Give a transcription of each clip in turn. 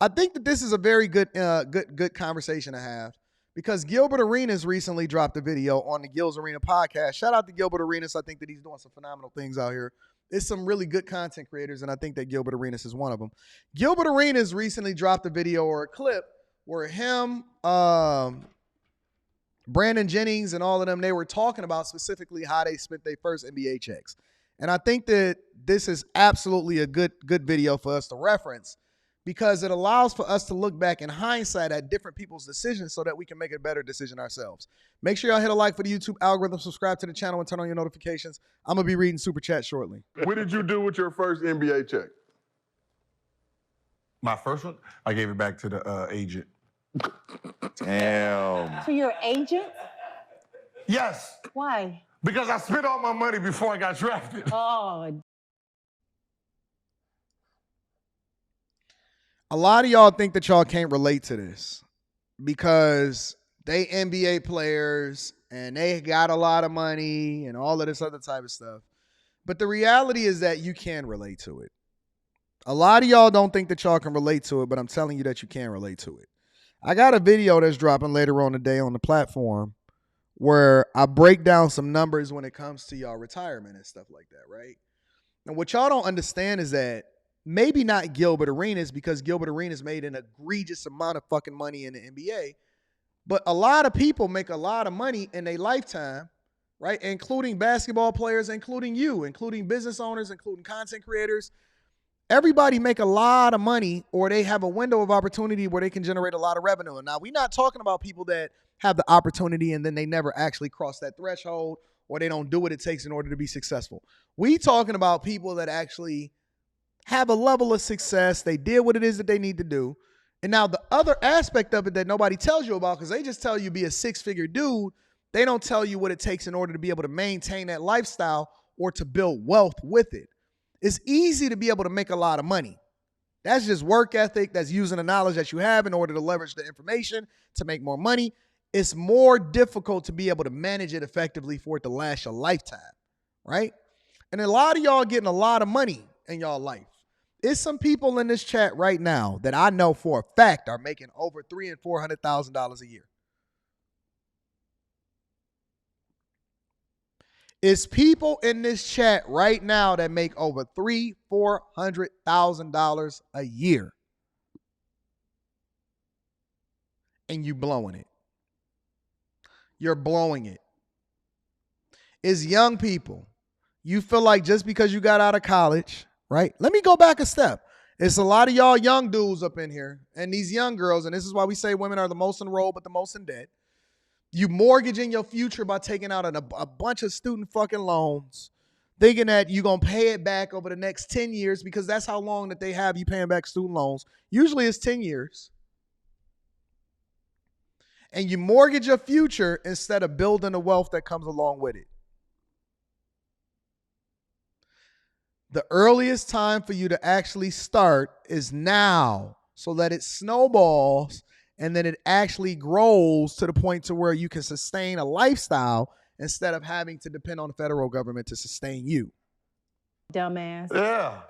I think that this is a very good conversation to have because Gilbert Arenas recently dropped a video on the Gil's Arena podcast. Shout out to Gilbert Arenas. I think that he's doing some phenomenal things out here. There's some really good content creators, and I think that Gilbert Arenas is one of them. Gilbert Arenas recently dropped a video or a clip where him, Brandon Jennings, and all of them, they were talking about specifically how they spent their first NBA checks. And I think that this is absolutely a good video for us to reference because it allows for us to look back in hindsight at different people's decisions so that we can make a better decision ourselves. Make sure y'all hit a like for the YouTube algorithm, subscribe to the channel, and turn on your notifications. I'm going to be reading Super Chat shortly. What did you do with your first NBA check? My first one, I gave it back to the agent. Damn. To your agent? Yes. Why? Because I spent all my money before I got drafted. Oh. A lot of y'all think that y'all can't relate to this because they NBA players and they got a lot of money and all of this other type of stuff. But the reality is that you can relate to it. A lot of y'all don't think that y'all can relate to it, but I'm telling you that you can relate to it. I got a video that's dropping later on today on the platform where I break down some numbers when it comes to y'all retirement and stuff like that, right? And what y'all don't understand is that maybe not Gilbert Arenas, because Gilbert Arenas made an egregious amount of fucking money in the NBA, but a lot of people make a lot of money in their lifetime, right? Including basketball players, including you, including business owners, including content creators. Everybody make a lot of money, or they have a window of opportunity where they can generate a lot of revenue. And now we're not talking about people that have the opportunity and then they never actually cross that threshold, or they don't do what it takes in order to be successful. We talking about people that actually have a level of success. They did what it is that they need to do. And now the other aspect of it that nobody tells you about, because they just tell you be a six-figure dude, they don't tell you what it takes in order to be able to maintain that lifestyle or to build wealth with it. It's easy to be able to make a lot of money. That's just work ethic. That's using the knowledge that you have in order to leverage the information to make more money. It's more difficult to be able to manage it effectively for it to last your lifetime, right? And a lot of y'all getting a lot of money in y'all life. There's some people in this chat right now that I know for a fact are making over $300,000 and $400,000 a year. It's people in this chat right now that make over $300,000-$400,000 a year. And you blowing it. You're blowing it. It's young people. You feel like just because you got out of college, right? Let me go back a step. It's a lot of y'all young dudes up in here and these young girls, and this is why we say women are the most enrolled but the most in debt. You mortgaging your future by taking out a bunch of student fucking loans, thinking that you're going to pay it back over the next 10 years because that's how long that they have you paying back student loans. Usually it's 10 years. And you mortgage your future instead of building the wealth that comes along with it. The earliest time for you to actually start is now so that it snowballs and then it actually grows to the point to where you can sustain a lifestyle instead of having to depend on the federal government to sustain you. Dumbass. Yeah.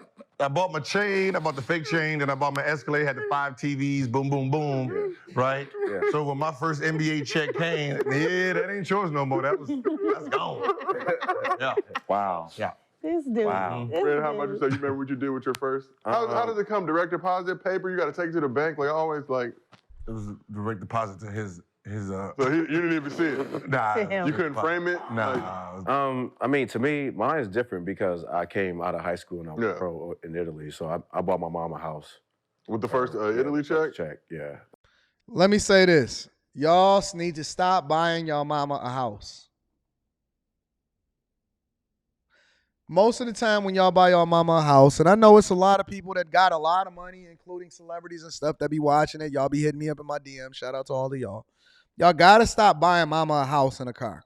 I bought my chain, I bought the fake chain, then I bought my Escalade, had the 5 TVs, boom, boom, boom, right? Yeah. So when my first NBA check came, yeah, that ain't yours no more. That's gone. Yeah. Wow. Yeah. This dude. Wow. Fred, how much you say you remember what you did with your first? How does it come? Direct deposit, paper? You got to take it to the bank? Like always, like. It was a direct deposit to his So you didn't even see it? Nah. You couldn't frame it? Nah. I mean, to me, mine is different because I came out of high school and I was pro in Italy. So I bought my mom a house. With the first Italy check? Yeah. Let me say this. Y'all need to stop buying y'all mama a house. Most of the time when y'all buy y'all mama a house, and I know it's a lot of people that got a lot of money, including celebrities and stuff that be watching it. Y'all be hitting me up in my DM. Shout out to all of y'all. Y'all got to stop buying mama a house and a car.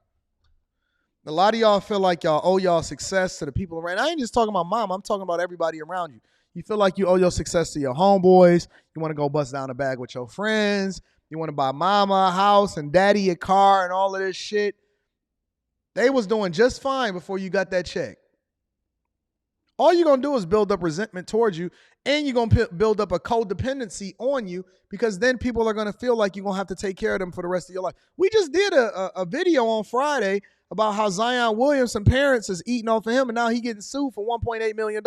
A lot of y'all feel like y'all owe y'all success to the people around. I ain't just talking about mama. I'm talking about everybody around you. You feel like you owe your success to your homeboys. You want to go bust down a bag with your friends. You want to buy mama a house and daddy a car and all of this shit. They was doing just fine before you got that check. All you're going to do is build up resentment towards you. And you're going to build up a codependency on you because then people are going to feel like you're going to have to take care of them for the rest of your life. We just did a video on Friday about how Zion Williamson's parents is eating off of him, and now he getting sued for $1.8 million.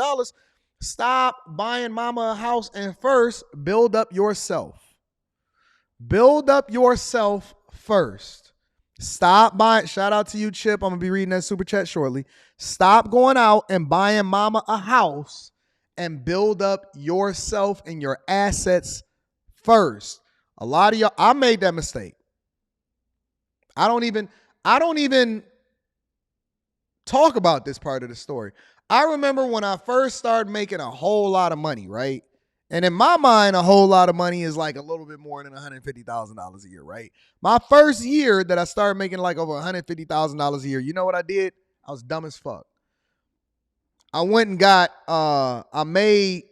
Stop buying mama a house and first build up yourself. Build up yourself first. Stop buying. Shout out to you, Chip. I'm going to be reading that super chat shortly. Stop going out and buying mama a house and build up yourself and your assets first. A lot of y'all, I made that mistake. I don't even talk about this part of the story. I remember when I first started making a whole lot of money, right? And in my mind, a whole lot of money is like a little bit more than $150,000 a year, right? My first year that I started making like over $150,000 a year, you know what I did? I was dumb as fuck. I went and got, I made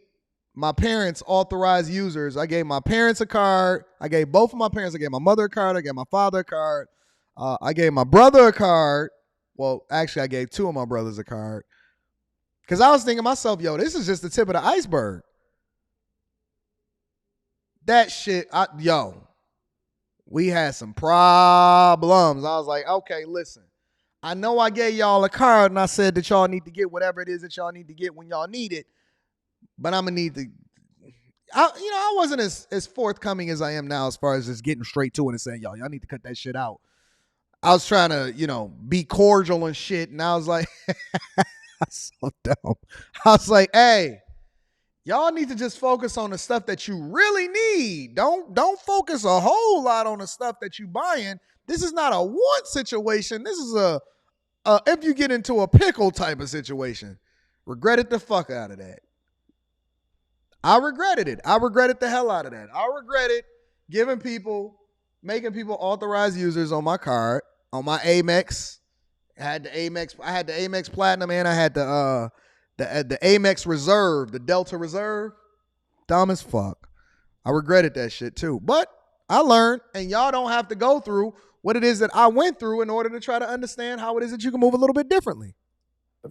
my parents authorized users. I gave my parents a card. I gave both of my parents, I gave my mother a card. I gave my father a card. I gave my brother a card. Well, actually, I gave two of my brothers a card. Because I was thinking to myself, yo, this is just the tip of the iceberg. That shit, we had some problems. I was like, okay, listen. I know I gave y'all a card and I said that y'all need to get whatever it is that y'all need to get when y'all need it. But I'm going to need to, I wasn't as forthcoming as I am now as far as just getting straight to it and saying, y'all need to cut that shit out. I was trying to, be cordial and shit. And I was like, so dumb. I was like, hey, y'all need to just focus on the stuff that you really need. Don't focus a whole lot on the stuff that you buying. This is not a want situation. This is a if you get into a pickle type of situation. Regretted the fuck out of that. I regretted it. I regretted the hell out of that. I regretted making people authorized users on my card, on my Amex. I had the Amex Platinum, and I had the Amex Reserve, the Delta Reserve. Dumb as fuck. I regretted that shit too. But I learned, and y'all don't have to go through what it is that I went through in order to try to understand how it is that you can move a little bit differently.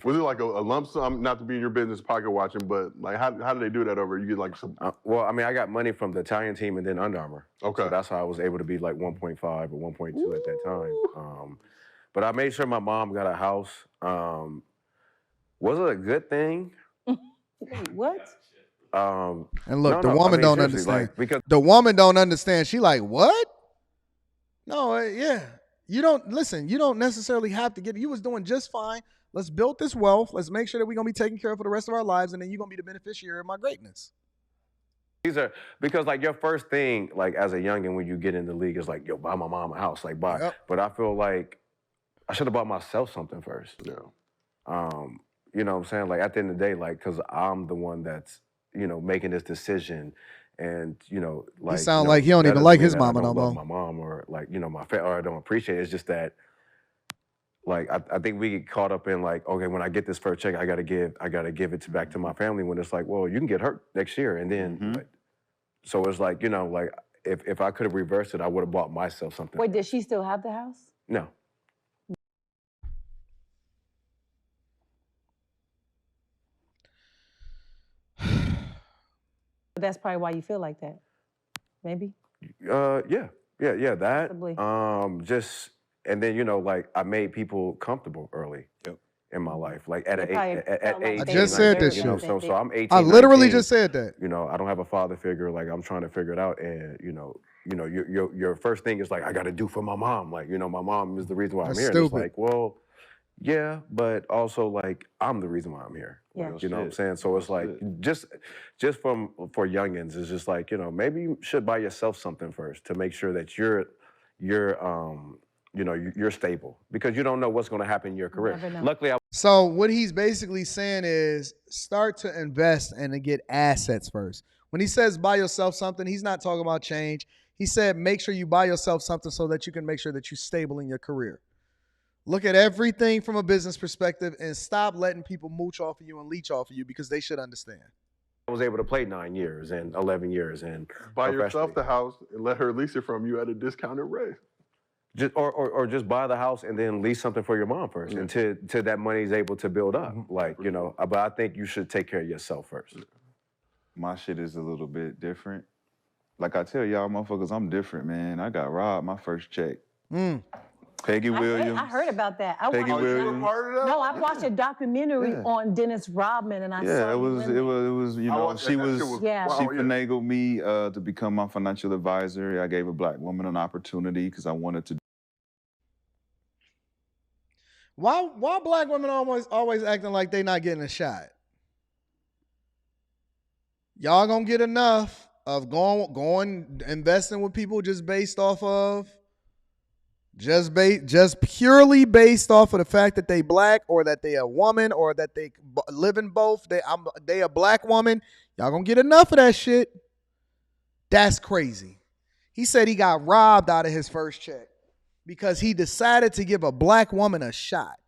Was it like a lump sum, not to be in your business pocket watching, but like how do they do that over? You get like some. Well, I mean, I got money from the Italian team and then Under Armour. Okay. So that's how I was able to be like 1.5 or 1.2 at that time. But I made sure my mom got a house. Was it a good thing? What? And look, the woman don't understand. Like, because the woman don't understand. She like, what? No, yeah. You don't necessarily have to get it. You was doing just fine. Let's build this wealth. Let's make sure that we're going to be taken care of for the rest of our lives, and then you're going to be the beneficiary of my greatness. these are because like your first thing, like as a youngin' when you get in the league is like, yo, buy my mom a house, like buy. Yep. But I feel like I should have bought myself something first. Yeah. You know what I'm saying? Like at the end of the day, like, cause I'm the one that's, making this decision. And, like. He sound like he don't even like his mama no more. My mom or like, or I don't appreciate it. It's just that, like, I think we get caught up in like, okay, when I get this first check, I gotta give it back to my family when it's like, well, you can get hurt next year. And then, like, so it's like, like if I could have reversed it, I would have bought myself something. Wait, does she still have the house? No. That's probably why you feel like that. Maybe. Yeah, that. Possibly. And then like I made people comfortable early in my life, like at age. I just said this shit. So I'm 18. I literally 19, just said that. I don't have a father figure. Like I'm trying to figure it out, and your first thing is like I got to do for my mom. Like my mom is the reason why I'm here. And it's like, well, yeah, but also like I'm the reason why I'm here. Yeah. You know what I'm saying? So it's like just for youngins, it's just like maybe you should buy yourself something first to make sure that you're stable, because you don't know what's going to happen in your career. Luckily, So what he's basically saying is start to invest and to get assets first. When he says buy yourself something, he's not talking about change. He said make sure you buy yourself something so that you can make sure that you're stable in your career. Look at everything from a business perspective and stop letting people mooch off of you and leech off of you, because they should understand. I was able to play 9 years and 11 years and buy yourself the house and let her lease it from you at a discounted rate. Just or just buy the house and then lease something for your mom first, until that money is able to build up. Like but I think you should take care of yourself first. My shit is a little bit different. Like I tell y'all motherfuckers, I'm different, man. I got robbed my first check. Peggy Williams. I heard about that. Peggy Williams. No, I watched a documentary on Dennis Rodman, and I saw it was, you know, she finagled me to become my financial advisor. I gave a black woman an opportunity because I wanted to. Why black women always acting like they not getting a shot? Y'all gonna get enough of going investing with people just based off of just purely based off of the fact that they black or that they a woman or that they live in both. They a black woman. Y'all gonna get enough of that shit. That's crazy. He said he got robbed out of his first check because he decided to give a black woman a shot.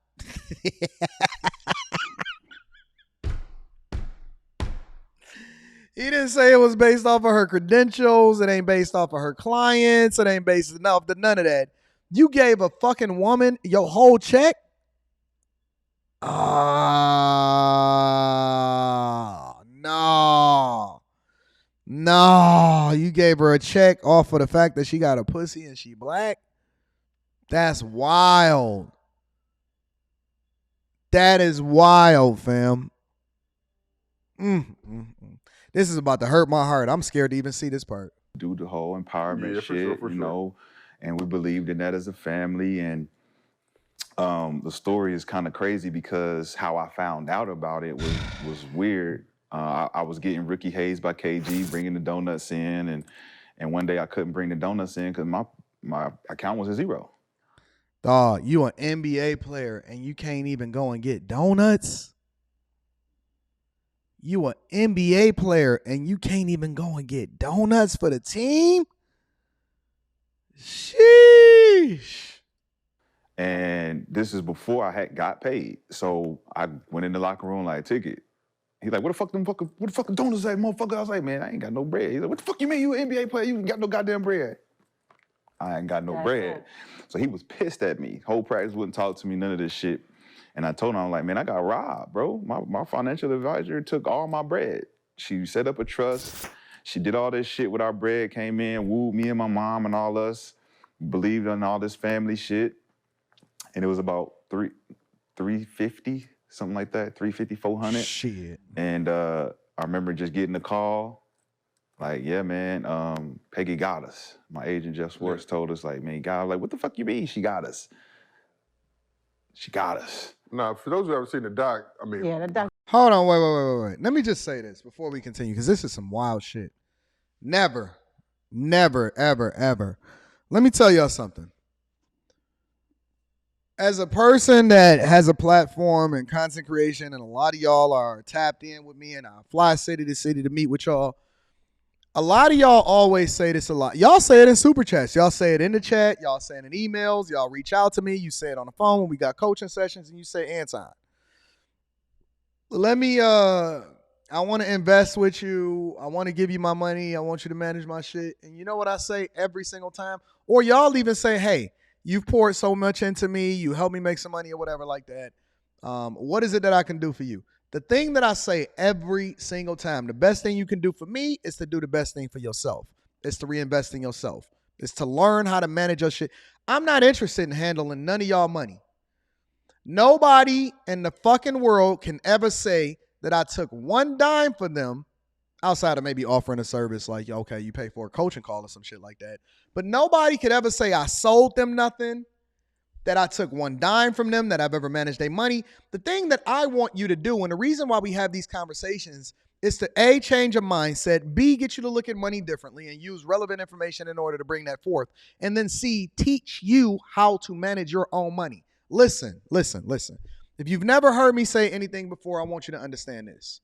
He didn't say it was based off of her credentials. It ain't based off of her clients. It ain't based off of none of that. You gave a fucking woman your whole check? No. You gave her a check off of the fact that she got a pussy and she black? That's wild. That is wild, fam. This is about to hurt my heart. I'm scared to even see this part. Do the whole empowerment shit, you know, and we believed in that as a family. And the story is kind of crazy because how I found out about it was weird. I was getting Ricky Hayes by KG, bringing the donuts in, and one day I couldn't bring the donuts in because my account was a zero. Dog, you an NBA player and you can't even go and get donuts? You an NBA player and you can't even go and get donuts for the team? Sheesh. And this is before I had got paid. So I went in the locker room like, ticket. He's like, what the fuck donuts at, motherfucker? I was like, man, I ain't got no bread. He's like, what the fuck you mean you an NBA player? You ain't got no goddamn bread. I ain't got no bread. So he was pissed at me. Whole practice wouldn't talk to me, none of this shit. And I told him, I'm like, man, I got robbed, bro. My financial advisor took all my bread. She set up a trust. She did all this shit with our bread, came in, wooed me and my mom and all us, believed in all this family shit. And it was about $350, something like that, $350, $400. Shit. And I remember just getting a call, like, yeah, man, Peggy got us. My agent, Jeff Swartz, told us, like, man, God, like, what the fuck you mean she got us? She got us. Now, for those who haven't seen the doc, I mean... Yeah, the doc. Hold on, wait. Let me just say this before we continue, because this is some wild shit. Never, ever. Let me tell y'all something. As a person that has a platform in content creation, and a lot of y'all are tapped in with me, and I fly city to city to meet with y'all, a lot of y'all always say this a lot. Y'all say it in super chats. Y'all say it in the chat. Y'all say it in emails. Y'all reach out to me. You say it on the phone when we got coaching sessions, and you say, Anton, I want to invest with you. I want to give you my money. I want you to manage my shit. And you know what I say every single time? Or y'all even say, hey, you've poured so much into me. You helped me make some money or whatever like that. What is it that I can do for you? The thing that I say every single time, the best thing you can do for me is to do the best thing for yourself. It's to reinvest in yourself. It's to learn how to manage your shit. I'm not interested in handling none of y'all money. Nobody in the fucking world can ever say that I took one dime for them outside of maybe offering a service like, okay, you pay for a coaching call or some shit like that. But nobody could ever say I sold them nothing, that I took one dime from them, that I've ever managed their money. The thing that I want you to do, and the reason why we have these conversations, is to A, change your mindset, B, get you to look at money differently and use relevant information in order to bring that forth, and then C, teach you how to manage your own money. Listen. If you've never heard me say anything before, I want you to understand this.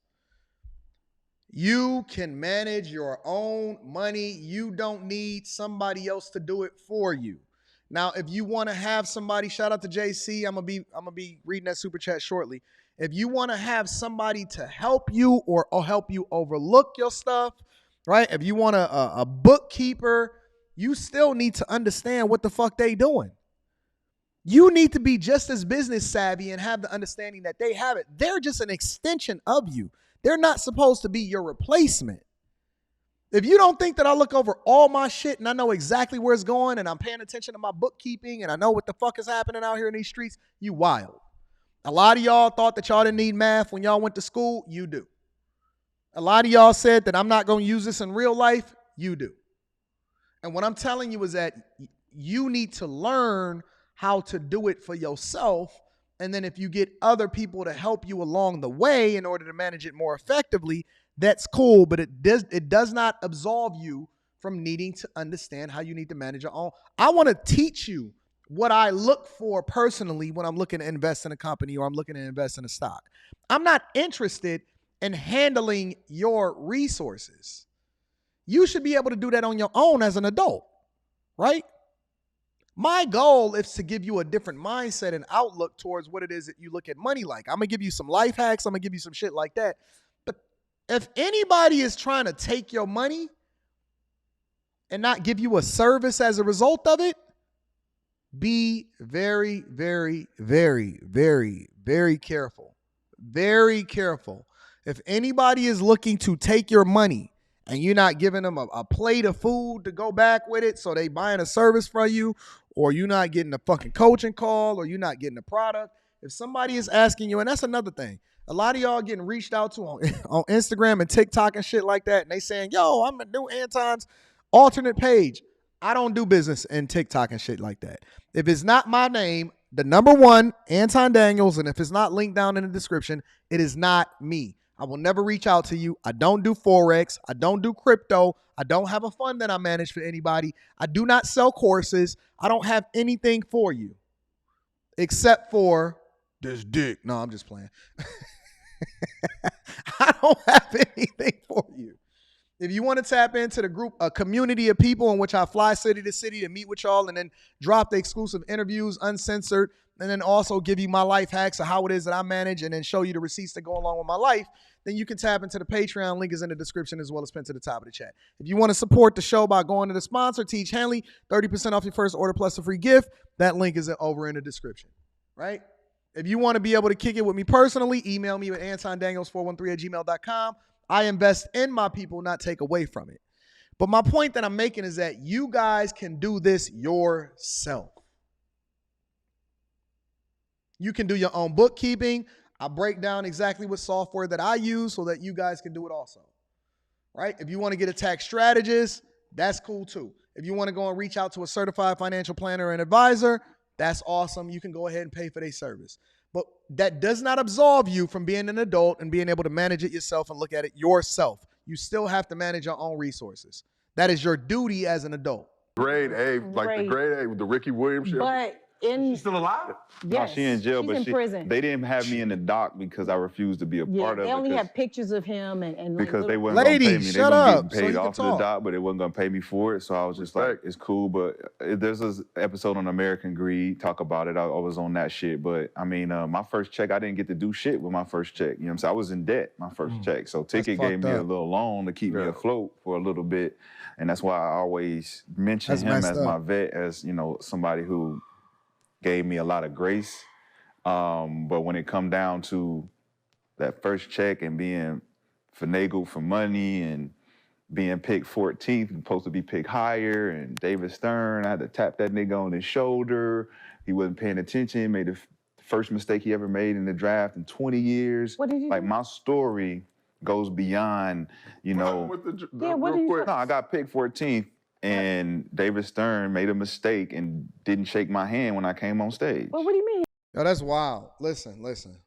You can manage your own money. You don't need somebody else to do it for you. Now, if you want to have somebody, shout out to JC, I'm gonna be reading that super chat shortly. If you want to have somebody to help you or help you overlook your stuff, right? If you want a bookkeeper, you still need to understand what the fuck they doing. You need to be just as business savvy and have the understanding that they have it. They're just an extension of you. They're not supposed to be your replacement. If you don't think that I look over all my shit and I know exactly where it's going and I'm paying attention to my bookkeeping and I know what the fuck is happening out here in these streets, you wild. A lot of y'all thought that y'all didn't need math when y'all went to school. You do. A lot of y'all said that I'm not going to use this in real life. You do. And what I'm telling you is that you need to learn how to do it for yourself. And then if you get other people to help you along the way in order to manage it more effectively, that's cool, but it does not absolve you from needing to understand how you need to manage your own. I want to teach you what I look for personally when I'm looking to invest in a company or I'm looking to invest in a stock. I'm not interested in handling your resources. You should be able to do that on your own as an adult, right? My goal is to give you a different mindset and outlook towards what it is that you look at money like. I'm going to give you some life hacks. I'm going to give you some shit like that. But if anybody is trying to take your money and not give you a service as a result of it, be very, very, very, very, very careful. Very careful. If anybody is looking to take your money and you're not giving them a plate of food to go back with it, so they buying a service from you, or you're not getting a fucking coaching call, or you're not getting a product. If somebody is asking you, and that's another thing, a lot of y'all getting reached out to on Instagram and TikTok and shit like that, and they saying, yo, I'm a new Anton's alternate page. I don't do business in TikTok and shit like that. If it's not my name, the number one, Anton Daniels, and if it's not linked down in the description, it is not me. I will never reach out to you. I don't do Forex. I don't do crypto. I don't have a fund that I manage for anybody. I do not sell courses. I don't have anything for you except for this dick. No, I'm just playing. I don't have anything for you. If you want to tap into the group, a community of people in which I fly city to city to meet with y'all and then drop the exclusive interviews uncensored, and then also give you my life hacks of how it is that I manage and then show you the receipts that go along with my life, then you can tap into the Patreon. Link is in the description as well as pinned to the top of the chat. If you want to support the show by going to the sponsor, Teach Henley, 30% off your first order plus a free gift. That link is over in the description, right? If you want to be able to kick it with me personally, email me at antondaniels413@gmail.com. I invest in my people, not take away from it. But my point that I'm making is that you guys can do this yourself. You can do your own bookkeeping. I break down exactly what software that I use so that you guys can do it also, right? If you want to get a tax strategist, that's cool too. If you want to go and reach out to a certified financial planner and advisor, that's awesome. You can go ahead and pay for their service. But that does not absolve you from being an adult and being able to manage it yourself and look at it yourself. You still have to manage your own resources. That is your duty as an adult. Grade A, like the grade A with the Ricky Williams shit. But She's still alive? yes, No, she in jail, she's but in prison. they didn't have me in the dock because I refused to be a part of it. They only have pictures of him and because like they wasn't gonna pay me. They shut gonna up, get so paid you off can the talk. dock, but they wasn't gonna pay me for it. So I was just like, it's cool. But there's this episode on American Greed, talk about it. I was on that shit. But I mean, my first check, I didn't get to do shit with my first check. You know what I'm saying? I was in debt my first check. So Ticket gave me a little loan to keep me afloat for a little bit. And that's why I always mention him as my vet, as, you know, somebody who gave me a lot of grace. But when it come down to that first check and being finagled for money and being picked 14th, supposed to be picked higher, and David Stern, I had to tap that nigga on his shoulder. He wasn't paying attention, made the first mistake he ever made in the draft in 20 years. What did you like do? My story goes beyond, you know. What did you No, I got picked 14th. And David Stern made a mistake and didn't shake my hand when I came on stage. Well, what do you mean? Yo, that's wild. Listen.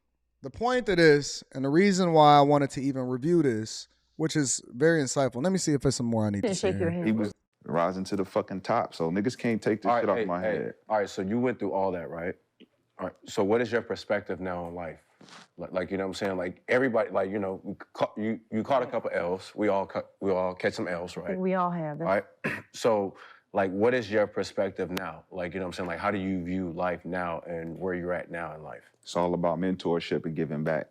The point of this, and the reason why I wanted to even review this, which is very insightful. Let me see if there's some more I need to share. Shake your hand. He was rising to the fucking top, so niggas can't take this shit off my head. All right, so you went through all that, right? All right, so what is your perspective now on life? Like, you know what I'm saying? Like, everybody, like, you know, you caught a couple L's. We all catch some L's, right? We all have that. Right? So, like, what is your perspective now? Like, you know what I'm saying? Like, how do you view life now and where you're at now in life? It's all about mentorship and giving back.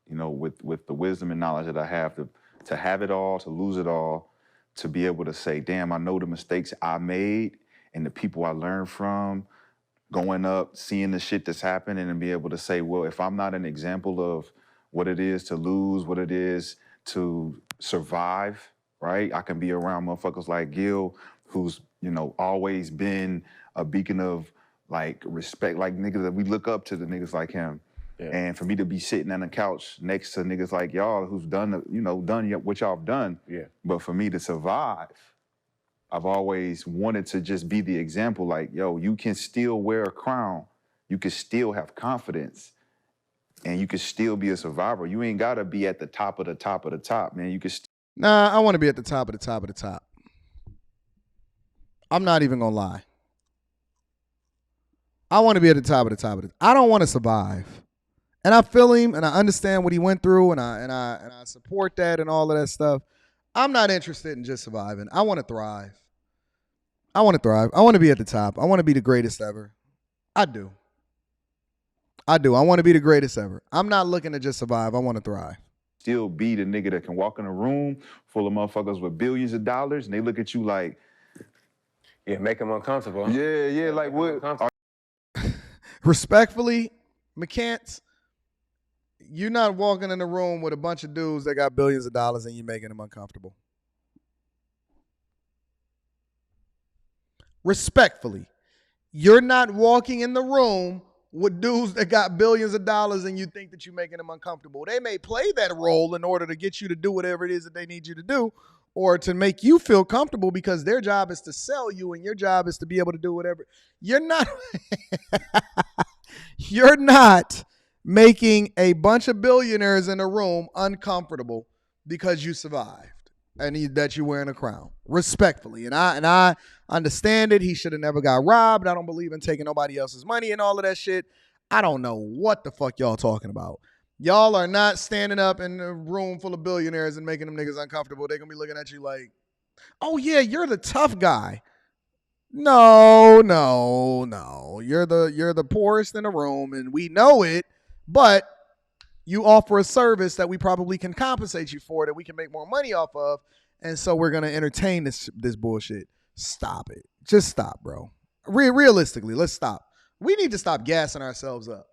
You know, with the wisdom and knowledge that I have to have it all, to lose it all, to be able to say, damn, I know the mistakes I made and the people I learned from, going up, seeing the shit that's happening, and be able to say, well, if I'm not an example of what it is to lose, what it is to survive, right? I can be around motherfuckers like Gil, who's, you know, always been a beacon of like respect, like niggas that we look up to the niggas like him. Yeah. And for me to be sitting on the couch next to niggas like y'all who's done, you know, done what y'all have done. Yeah. But for me to survive, I've always wanted to just be the example, like, yo, you can still wear a crown. You can still have confidence. And you can still be a survivor. You ain't gotta be at the top of the top of the top, man. You can Nah, I want to be at the top of the top of the top. I'm not even gonna lie. I want to be at the top of the top of the. I don't want to survive, and I feel him, and I understand what he went through, and I support that and all of that stuff. I'm not interested in just surviving. I want to thrive. I want to thrive. I want to be at the top. I want to be the greatest ever. I do. I want to be the greatest ever. I'm not looking to just survive. I want to thrive. Still be the nigga that can walk in a room full of motherfuckers with billions of dollars, and they look at you like, yeah, make them uncomfortable. Yeah, like what? Respectfully, Mccants, you're not walking in a room with a bunch of dudes that got billions of dollars and you're making them uncomfortable. Respectfully, you're not walking in the room with dudes that got billions of dollars and you think that you're making them uncomfortable. They may play that role in order to get you to do whatever it is that they need you to do or to make you feel comfortable because their job is to sell you and your job is to be able to do whatever. You're not making a bunch of billionaires in a room uncomfortable because you survived and that you're wearing a crown. Respectfully. And I understand it. He should have never got robbed. I don't believe in taking nobody else's money and all of that shit. I don't know what the fuck y'all talking about. Y'all are not standing up in a room full of billionaires and making them niggas uncomfortable. They're going to be looking at you like, oh yeah, you're the tough guy. No. You're the poorest in the room and we know it, but you offer a service that we probably can compensate you for that we can make more money off of. And so we're going to entertain this bullshit. Stop it. Just stop, bro. Realistically, let's stop. We need to stop gassing ourselves up.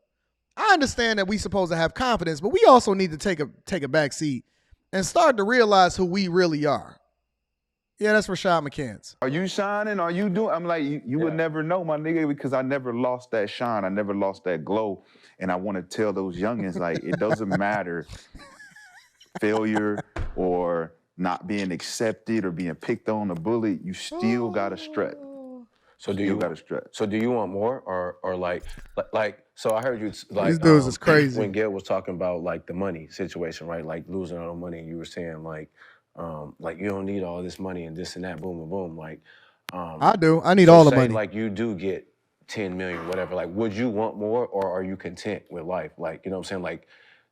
I understand that we supposed to have confidence, but we also need to take a back seat and start to realize who we really are. Yeah, that's Rashad Mccants. Are you shining? Are you doing? I'm like, you would never know, my nigga, because I never lost that shine. I never lost that glow. And I want to tell those youngins, like, it doesn't matter failure or not being accepted or being picked on or bullied. You still got to strut. So do you want more or like so I heard you like these dudes is crazy when Gail was talking about like the money situation, right? Like losing all the money, and you were saying like you don't need all this money and this and that, boom, boom, boom. Like I do. I need all the money. Like you do get 10 million, whatever. Like, would you want more or are you content with life? Like, you know what I'm saying? Like,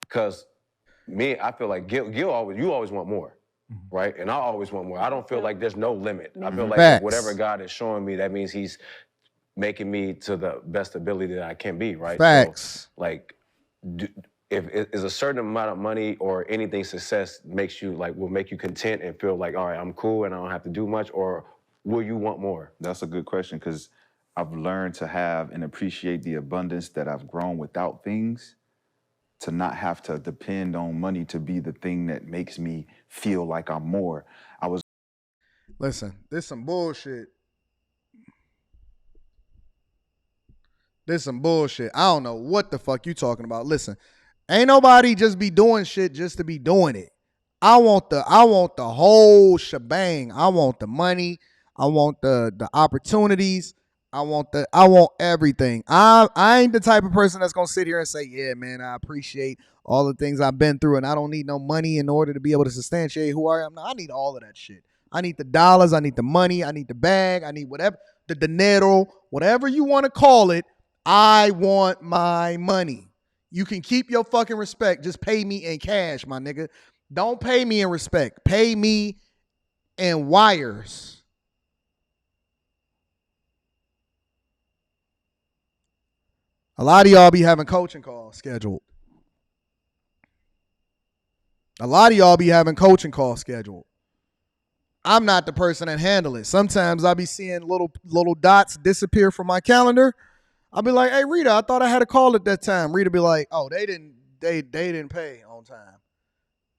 cause me, I feel like you always want more. Right? And I always want more. I don't feel like there's no limit. I feel like whatever God is showing me, that means he's making me to the best ability that I can be, right? Facts. So, like, if is a certain amount of money or anything success makes you, like, will make you content and feel like, all right, I'm cool and I don't have to do much, or will you want more? That's a good question, because I've learned to have and appreciate the abundance that I've grown without things, to not have to depend on money to be the thing that makes me feel like I'm more. Listen, this some bullshit. I don't know what the fuck you talking about. Listen, ain't nobody just be doing shit just to be doing it. I want the whole shebang. I want the money. I want the opportunities. I want everything. I ain't the type of person that's gonna sit here and say, yeah, man, I appreciate all the things I've been through and I don't need no money in order to be able to substantiate who I am. No, I need all of that shit. I need the dollars, I need the money, I need the bag, I need whatever, the dinero, whatever you want to call it. I want my money. You can keep your fucking respect. Just pay me in cash, my nigga. Don't pay me in respect. Pay me in wires. A lot of y'all be having coaching calls scheduled. I'm not the person that handle it. Sometimes I'll be seeing little dots disappear from my calendar. I'll be like, hey, Rita, I thought I had a call at that time. Rita be like, oh, they didn't they didn't pay on time.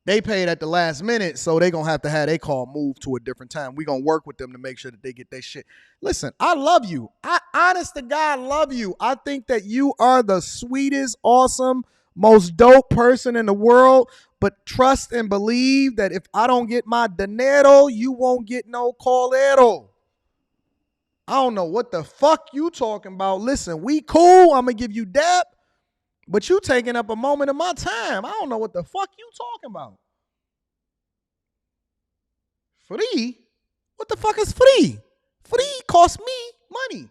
They paid at the last minute, so they gonna have their call moved to a different time. We gonna work with them to make sure that they get their shit. Listen, I love you. I honest to God love you. I think that you are the sweetest, awesome, most dope person in the world. But trust and believe that if I don't get my dinero, you won't get no colero. I don't know what the fuck you talking about. Listen, we cool. I'm gonna give you dap. But you taking up a moment of my time. I don't know what the fuck you talking about. Free? What the fuck is free? Free costs me money.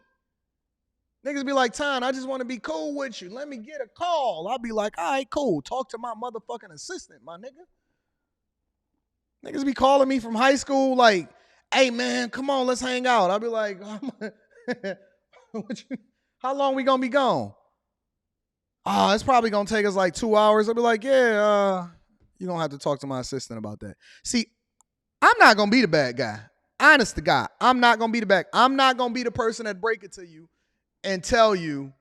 Niggas be like, Ton, I just want to be cool with you. Let me get a call. I'll be like, all right, cool. Talk to my motherfucking assistant, my nigga. Niggas be calling me from high school like, hey, man, come on, let's hang out. I'll be like, how long we gonna be gone? Oh, it's probably going to take us like 2 hours. I'll be like, yeah, you're going to have to talk to my assistant about that. See, I'm not going to be the bad guy. Honest to God, I'm not going to be the bad. I'm not going to be the person that break it to you and tell you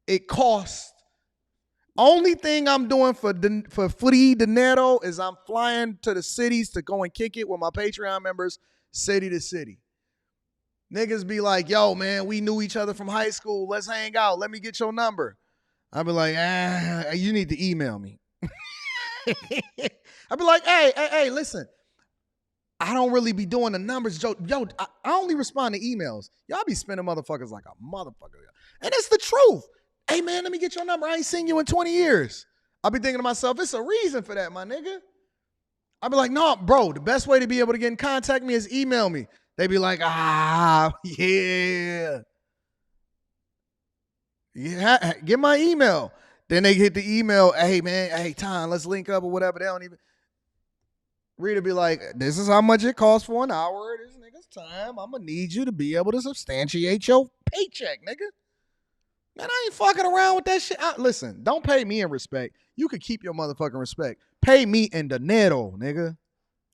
it costs. Only thing I'm doing for free dinero is I'm flying to the cities to go and kick it with my Patreon members, city to city. Niggas be like, yo, man, we knew each other from high school. Let's hang out. Let me get your number. I'll be like, you need to email me. I'll be like, hey, listen. I don't really be doing the numbers. Yo, I only respond to emails. Y'all be spending motherfuckers like a motherfucker. And it's the truth. Hey, man, let me get your number. I ain't seen you in 20 years. I'll be thinking to myself, it's a reason for that, my nigga. I'll be like, no, bro, the best way to be able to get in contact with me is email me. They be like, yeah. Yeah, get my email. Then they get the email, hey, man, hey, Tom, let's link up or whatever. They don't even. Rita be like, this is how much it costs for an hour of this nigga's time. I'm going to need you to be able to substantiate your paycheck, nigga. Man, I ain't fucking around with that shit. Listen, don't pay me in respect. You could keep your motherfucking respect. Pay me in dinero, nigga.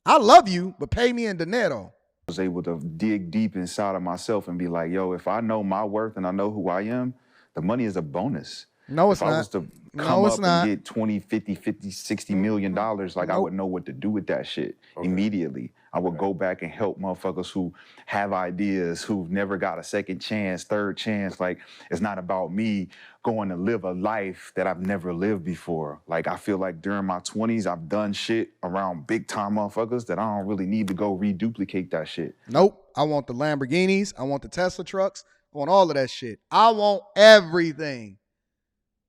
I love you, but pay me in dinero. I was able to dig deep inside of myself and be like, yo, if I know my worth and I know who I am, the money is a bonus. No, it's if not. I was to come up and get 20, 50, 60 million dollars, like I would know what to do with that shit immediately. I would go back and help motherfuckers who have ideas, who've never got a second chance, third chance. Like, it's not about me going to live a life that I've never lived before. Like, I feel like during my 20s, I've done shit around big time motherfuckers that I don't really need to go reduplicate that shit. Nope. I want the Lamborghinis. I want the Tesla trucks. I want all of that shit. I want everything.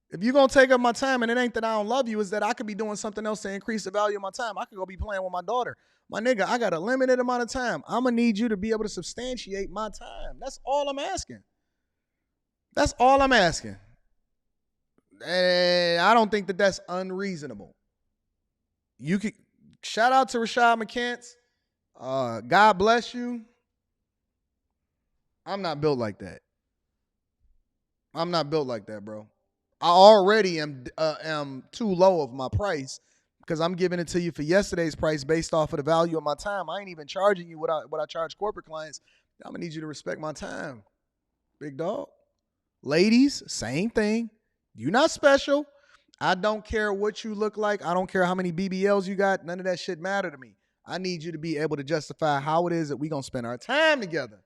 If you're going to take up my time, and it ain't that I don't love you, is that I could be doing something else to increase the value of my time. I could go be playing with my daughter. My nigga, I got a limited amount of time. I'm going to need you to be able to substantiate my time. That's all I'm asking. That's all I'm asking. And I don't think that that's unreasonable. You could shout out to Rashad Mccants. God bless you. I'm not built like that. I'm not built like that, bro. I already am too low of my price because I'm giving it to you for yesterday's price based off of the value of my time. I ain't even charging you what I charge corporate clients. I'm going to need you to respect my time, big dog. Ladies, same thing. You're not special. I don't care what you look like. I don't care how many BBLs you got. None of that shit matter to me. I need you to be able to justify how it is that we going to spend our time together.